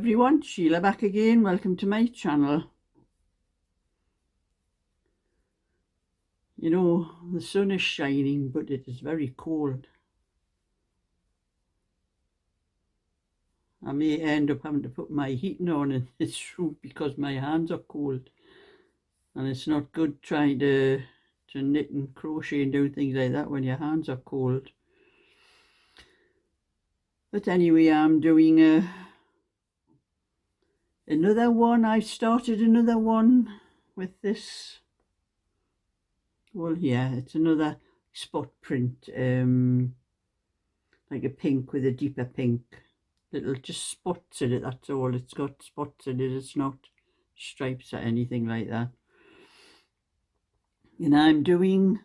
everyone, Sheila back again. Welcome to my channel. You know, the sun is shining, but it is very cold. I may end up having to put my heating on in this room because my hands are cold. And it's not good trying to knit and crochet and do things like that when your hands are cold. But anyway, I'm doing another one. I started another one with this. Well, yeah, it's another spot print, like a pink with a deeper pink. Little just spots in it, that's all. It's got spots in it, it's not stripes or anything like that. And I'm doing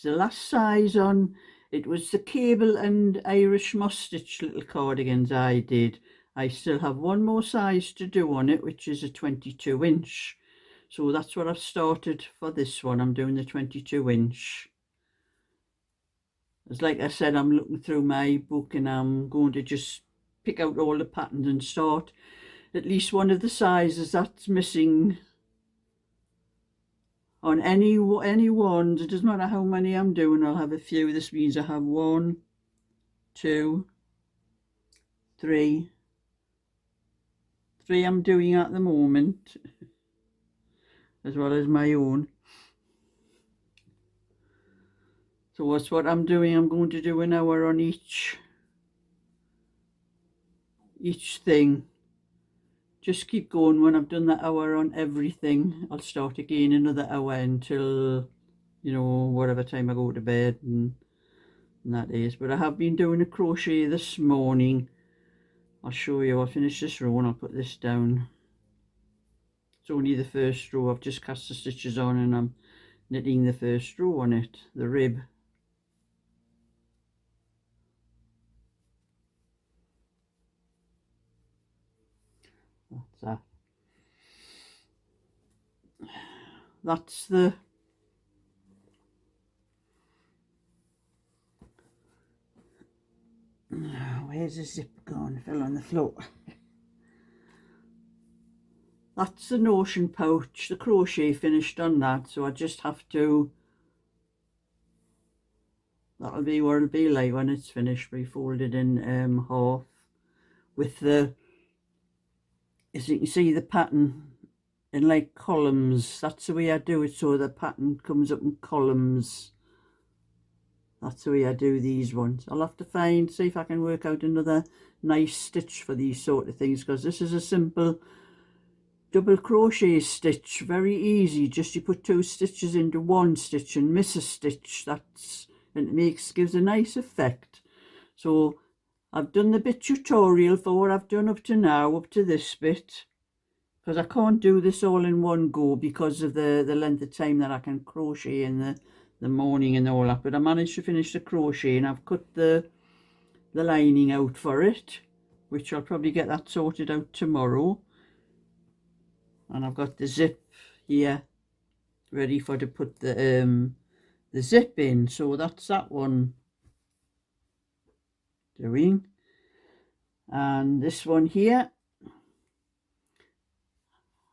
the last size on, it was the cable and Irish moss stitch little cardigans I did. I still have one more size to do on it, which is a 22 inch. So that's what I've started for this one. I'm doing the 22 inch. As like I said, I'm looking through my book and I'm going to just pick out all the patterns and start at least one of the sizes that's missing on any ones. It doesn't matter how many I'm doing, I'll have a few. This means I have 1, 2, 3 I'm doing at the moment, as well as my own. So that's what I'm doing. I'm going to do an hour on each thing. Just keep going. When I've done that hour on everything, I'll start again another hour until, you know, whatever time I go to bed, and that is. But I have been doing a crochet this morning. I'll show you. I'll finish this row and I'll put this down. It's only the first row. I've just cast the stitches on and I'm knitting the first row on it, the rib. That's that. That's the where's the zip gone? It fell on the floor. That's the notion pouch, the crochet finished on that, so I just have to, that'll be what it'll be like when it's finished. We fold it in half with the, as you can see, the pattern in like columns. That's the way I do it, so the pattern comes up in columns. That's the way I do these ones. I'll have to see if I can work out another nice stitch for these sort of things, because this is a simple double crochet stitch, very easy. Just you put 2 stitches into 1 stitch and miss a stitch. And it gives a nice effect. So I've done the bit tutorial for what I've done up to now, up to this bit, because I can't do this all in one go because of the length of time that I can crochet in the morning and all that. But I managed to finish the crochet and I've cut the lining out for it, which I'll probably get that sorted out tomorrow. And I've got the zip here ready to put the zip in. So that's that one doing. And this one here,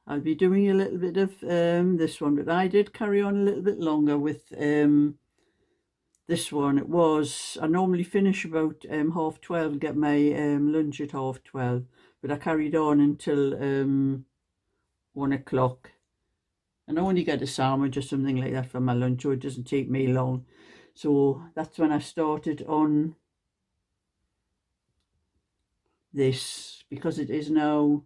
I'll be doing a little bit of this one, but I did carry on a little bit longer with this one. It was, I normally finish about 12:30 and get my lunch at 12:30, but I carried on until 1 o'clock, and I only get a sandwich or something like that for my lunch, so it doesn't take me long. So that's when I started on this, because it is now,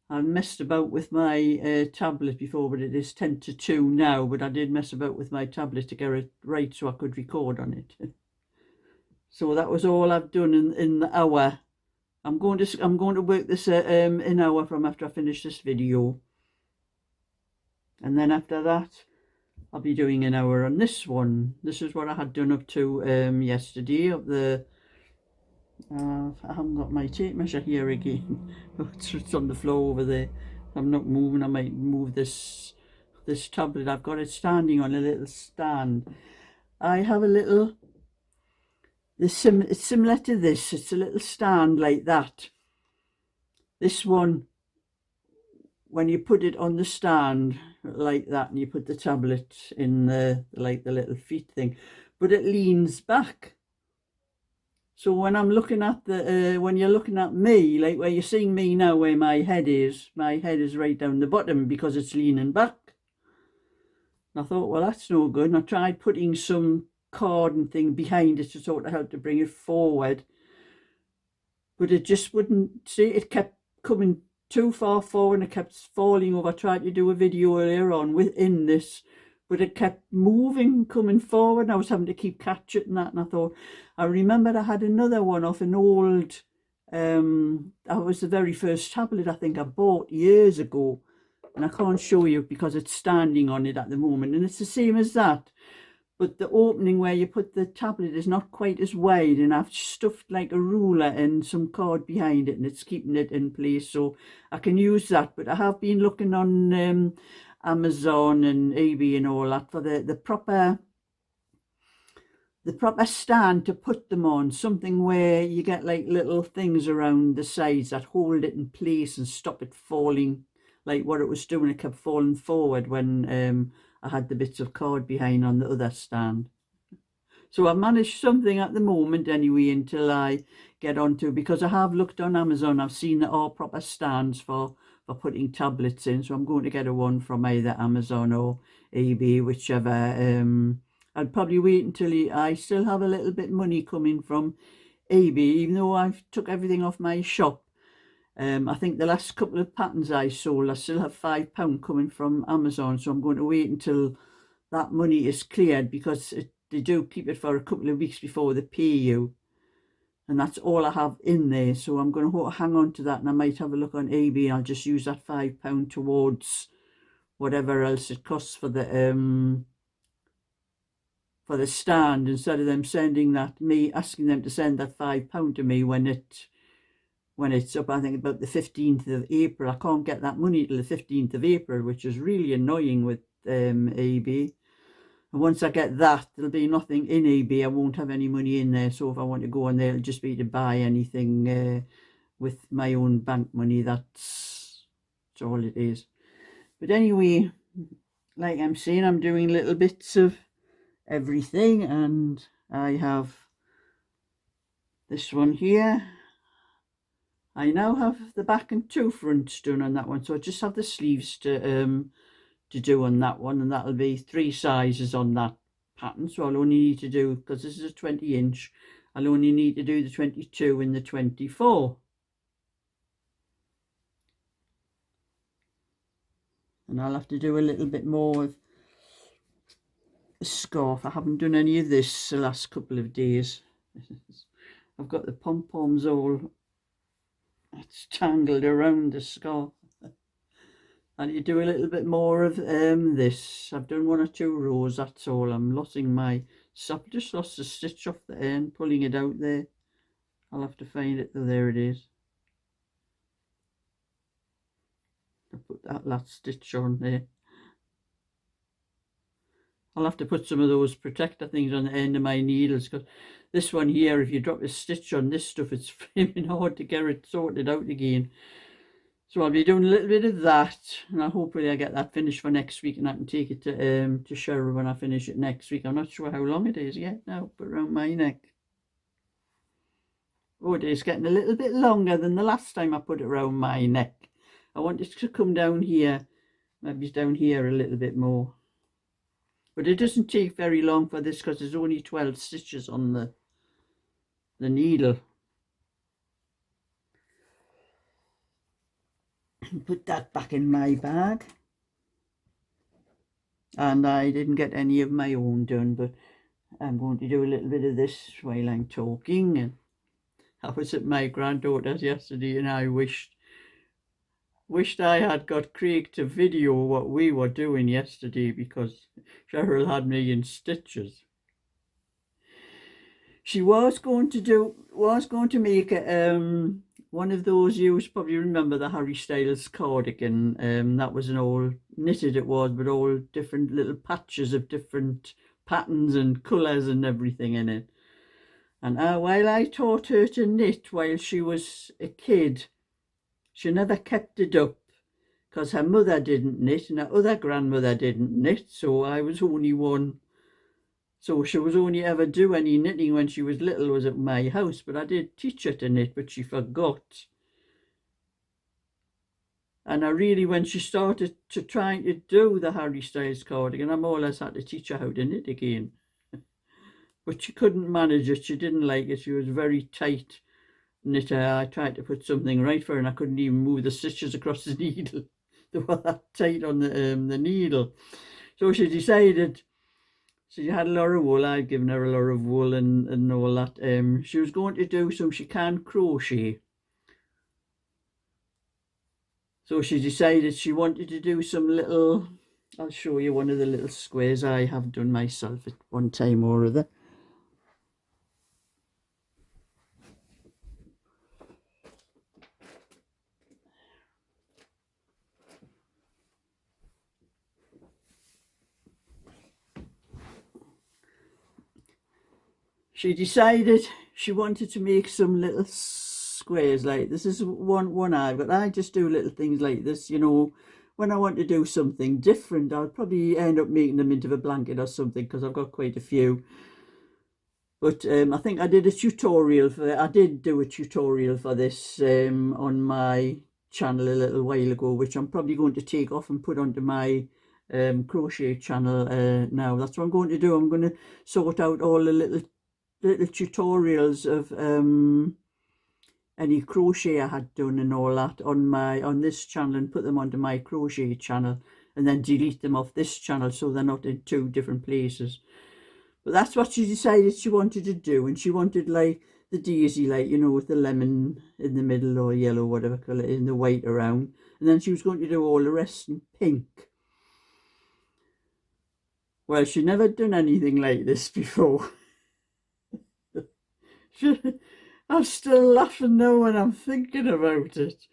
I've messed about with my tablet before, but it is 10 to 2 now, but I did mess about with my tablet to get it right so I could record on it. So that was all I've done in the hour. I'm going to work this an hour from after I finish this video, and then after that I'll be doing an hour on this one. This is what I had done up to yesterday. Of the I haven't got my tape measure here again. It's on the floor over there. I'm not moving. I might move this tablet. I've got it standing on a little stand. I have a little, it's similar to this. It's a little stand like that, This one, when you put it on the stand like that and you put the tablet in the like the little feet thing, but it leans back. So when I'm looking at the when you're looking at me, like where you're seeing me now, where my head is right down the bottom because it's leaning back. And I thought, well, that's no good. And I tried putting some cord and thing behind it to sort of help to bring it forward, but it just wouldn't. See, it kept coming too far forward and it kept falling over. I tried to do a video earlier on within this, but it kept moving, coming forward, and I was having to keep catching that. And I thought, I remembered I had another one off an old, that was the very first tablet I think I bought years ago, and I can't show you because it's standing on it at the moment, and it's the same as that, but the opening where you put the tablet is not quite as wide, and I've stuffed like a ruler and some cord behind it, and it's keeping it in place, so I can use that. But I have been looking on Amazon and eBay and all that for the proper stand to put them on, something where you get like little things around the sides that hold it in place and stop it falling, like what it was doing. It kept falling forward when I had the bits of cord behind on the other stand. So I've managed something at the moment anyway until I get onto, because I have looked on Amazon, I've seen there are proper stands for putting tablets in, so I'm going to get a one from either Amazon or eBay, whichever. I'd probably wait until I still have a little bit money coming from eBay, even though I've took everything off my shop. I think the last couple of patterns I sold, I still have £5 coming from Amazon, so I'm going to wait until that money is cleared, because they do keep it for a couple of weeks before they pay you, and that's all I have in there. So I'm going to hang on to that, and I might have a look on eBay, and I'll just use that £5 towards whatever else it costs for the stand, instead of them sending that, me asking them to send that £5 to me when it's up, I think about the 15th of April. I can't get that money till the 15th of April, which is really annoying with eBay. And once I get that, there'll be nothing in eBay. I won't have any money in there. So if I want to go on there, it'll just be to buy anything with my own bank money. That's all it is. But anyway, like I'm saying, I'm doing little bits of everything, and I have this one here. I now have the back and two fronts done on that one, so I just have the sleeves to do on that one, and that'll be 3 sizes on that pattern. So I'll only need to do, because this is a 20-inch, I'll only need to do the 22 and the 24. And I'll have to do a little bit more of the scarf. I haven't done any of this the last couple of days. I've got the pom-poms all, it's tangled around the scarf. I need to do a little bit more of this. I've done 1 or 2 rows, that's all. I'm losing my stop. Just lost a stitch off the end, pulling it out there. I'll have to find it though. There it is. I put that last stitch on there. I'll have to put some of those protector things on the end of my needles, because this one here, if you drop a stitch on this stuff, it's flaming hard to get it sorted out again. So I'll be doing a little bit of that, and hopefully I get that finished for next week, and I can take it to Sheila when I finish it next week. I'm not sure how long it is yet now, but around my neck. Oh, it is getting a little bit longer than the last time I put it around my neck. I want it to come down here, maybe down here a little bit more. But it doesn't take very long for this, because there's only 12 stitches on the needle. Put that back in my bag. And I didn't get any of my own done, but I'm going to do a little bit of this while I'm talking. And I was at my granddaughter's yesterday, and I wished I had got Craig to video what we were doing yesterday, because Cheryl had me in stitches. She was going to make one of those, you probably remember the Harry Styles cardigan. That was an old knitted, it was, but all different little patches of different patterns and colours and everything in it. And while I taught her to knit while she was a kid, she never kept it up because her mother didn't knit and her other grandmother didn't knit, so I was only one. So she was only ever do any knitting when she was little was at my house, but I did teach her to knit, but she forgot. And I really, when she started to trying to do the Harry Styles cardigan, I more or less had to teach her how to knit again. But she couldn't manage it. She didn't like it. She was very tight knitter. I tried to put something right for her and I couldn't even move the stitches across the needle. They were that tight on the needle. So she decided, she had a lot of wool. I'd given her a lot of wool and all that. She was going to do some, she can't crochet. So she decided she wanted to do some little, I'll show you one of the little squares I have done myself at one time or other. She decided she wanted to make some little squares like this. Is one I've got. I just do little things like this, you know. When I want to do something different, I'll probably end up making them into a blanket or something because I've got quite a few. But I think I did a tutorial for it. I did do a tutorial for this on my channel a little while ago, which I'm probably going to take off and put onto my crochet channel now. That's what I'm going to do. I'm going to sort out all the little tutorials of any crochet I had done and all that on this channel and put them onto my crochet channel and then delete them off this channel so they're not in two different places. But that's what she decided she wanted to do, and she wanted like the daisy, like, you know, with the lemon in the middle or yellow, whatever colour, in the white around, and then she was going to do all the rest in pink. Well, she never done anything like this before. I'm still laughing now when I'm thinking about it.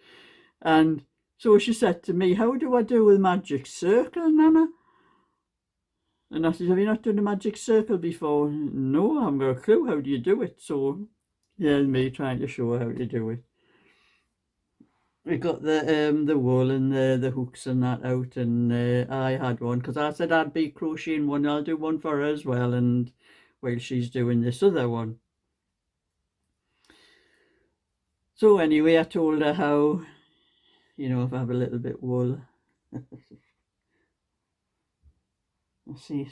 And so she said to me, how do I do with magic circle, Nana? And I said, have you not done a magic circle before? No, I haven't got a clue. How do you do it? So, yeah, me trying to show her how to do it. We got the wool and the hooks and that out, and I had one because I said I'd be crocheting one. I'll do one for her as well, and while she's doing this other one. So anyway, I told her how, you know, if I have a little bit wool. See,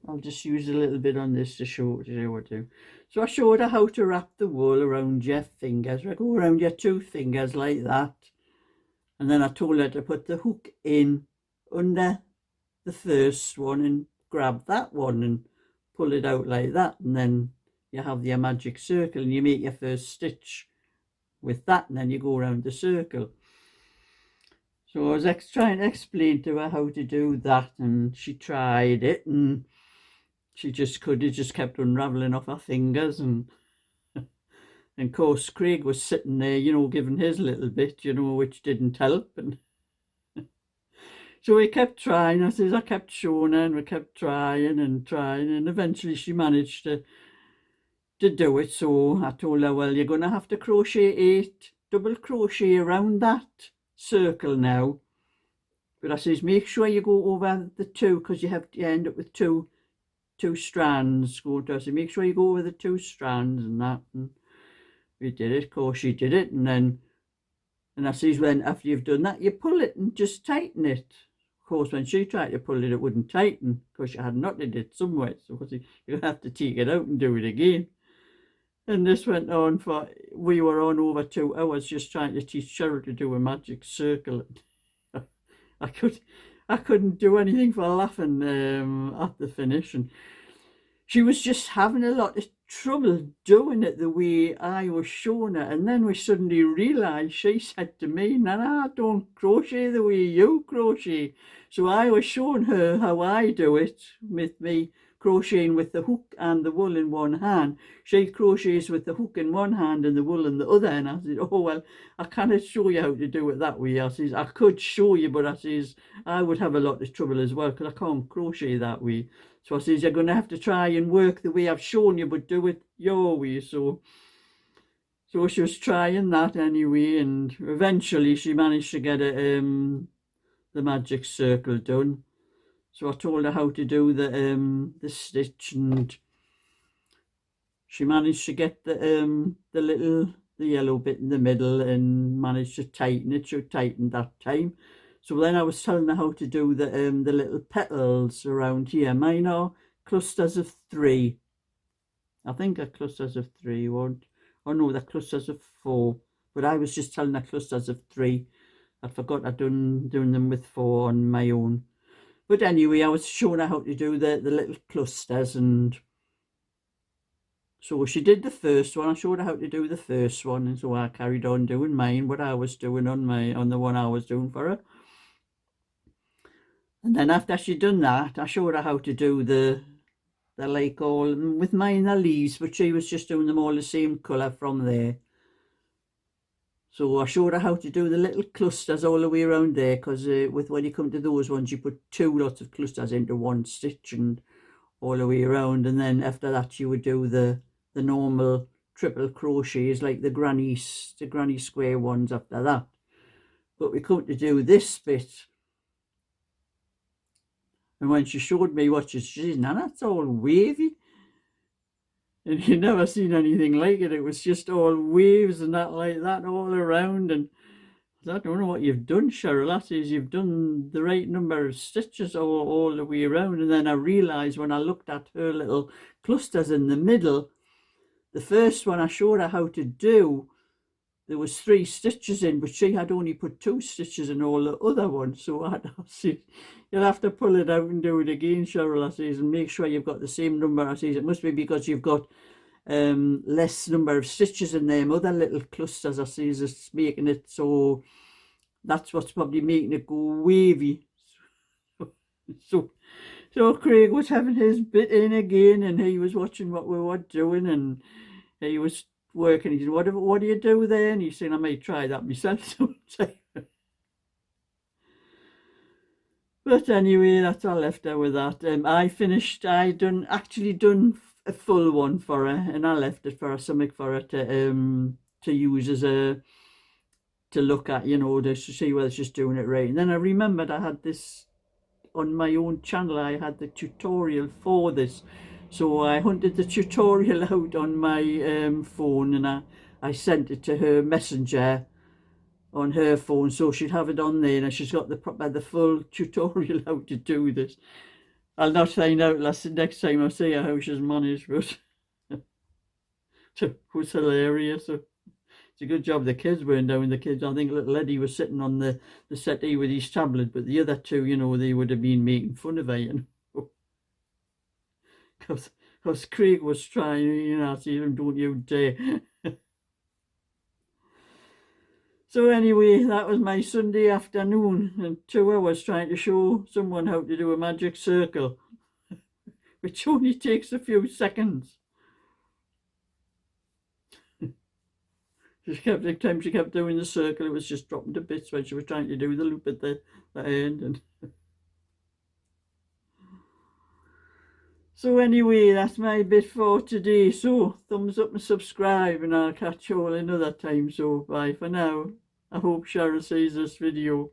I'll just use a little bit on this to show you what to do. So I showed her how to wrap the wool around your fingers. I go around your two fingers like that. And then I told her to put the hook in under the first one and grab that one and pull it out like that. And then you have your magic circle and you make your first stitch with that, and then you go around the circle. So I was trying to explain to her how to do that, and she tried it, and she just could. It just kept unraveling off her fingers, and of course Craig was sitting there, you know, giving his little bit, you know, which didn't help. And so we kept trying. I kept showing her, and we kept trying, and eventually she managed to do it. So I told her, well, you're going to have to crochet 8 double crochet around that circle now, but I says make sure you go over the 2 because you end up with two strands going to. I said make sure you go over the 2 strands and that, and we did it. Of course she did it, and I says when after you've done that you pull it and just tighten it. Of course when she tried to pull it, it wouldn't tighten because she had knotted it somewhere, so you have to take it out and do it again. And this went on for, we were on over 2 hours just trying to teach Cheryl to do a magic circle. I couldn't do anything for laughing at the finish, and she was just having a lot of trouble doing it the way I was showing her. And then we suddenly realised, she said to me, Nana, I don't crochet the way you crochet. So I was showing her how I do it with me crocheting with the hook and the wool in one hand. She crochets with the hook in one hand and the wool in the other. And I said, oh, well, I cannot show you how to do it that way. I says, I could show you, but I says, I would have a lot of trouble as well because I can't crochet that way. So I says, you're going to have to try and work the way I've shown you, but do it your way. So So she was trying that anyway, and eventually she managed to get the magic circle done. So I told her how to do the stitch, and she managed to get the yellow bit in the middle and managed to tighten it. She tightened that time. So then I was telling her how to do the little petals around here. Mine are clusters of 3. I think they're clusters of 3, won't? Oh no, they're clusters of 4. But I was just telling her clusters of 3. I forgot I'd doing them with 4 on my own. But anyway, I was showing her how to do the little clusters, and so she did the first one. I showed her how to do the first one, and so I carried on doing mine, what I was doing on the one I was doing for her. And then after she'd done that, I showed her how to do the like all, with mine the leaves, but she was just doing them all the same colour from there. So I showed her how to do the little clusters all the way around there, because with when you come to those ones, you put 2 lots of clusters into one stitch and all the way around, and then after that you would do the normal triple crochets like the granny square ones after that. But we come to do this bit, and when she showed me what she said, "Nana, it's all wavy." And you never seen anything like it. It was just all waves and that like that all around. And I don't know what you've done, Cheryl. That is, you've done the right number of stitches all the way around. And then I realised when I looked at her little clusters in the middle, the first one I showed her how to do, there was 3 stitches in, but she had only put 2 stitches in all the other ones. So I said, you'll have to pull it out and do it again, Cheryl, I says, and make sure you've got the same number. I says, it must be because you've got less number of stitches in them other little clusters. I says, it's making it so, that's what's probably making it go wavy. So Craig was having his bit in again, and he was watching what we were doing, and he was working. He said, what do you do there? And he said, I may try that myself sometime. But anyway, that's all left her with that. I actually done a full one for her, and I left it for her, something for her to use as to look at, to see whether she's doing it right. And then I remembered I had this on my own channel. I had the tutorial for this, so I hunted the tutorial out on my phone, and I sent it to her messenger on her phone, so she'd have it on there, and she's got the full tutorial how to do this. I'll not find out next time I see her how she's managed, but it was hilarious. So it's a good job the kids weren't down. The kids, I think little Eddie was sitting on the settee with his tablet, but the other 2, they would have been making fun of her, because Craig was trying, I see him, don't you dare. So anyway, that was my Sunday afternoon, and 2 hours trying to show someone how to do a magic circle, which only takes a few seconds. Every time she kept doing the circle, it was just dropping to bits when she was trying to do the loop at the end. And so anyway, that's my bit for today. So thumbs up and subscribe, and I'll catch you all another time. So bye for now. I hope Cheryl sees this video.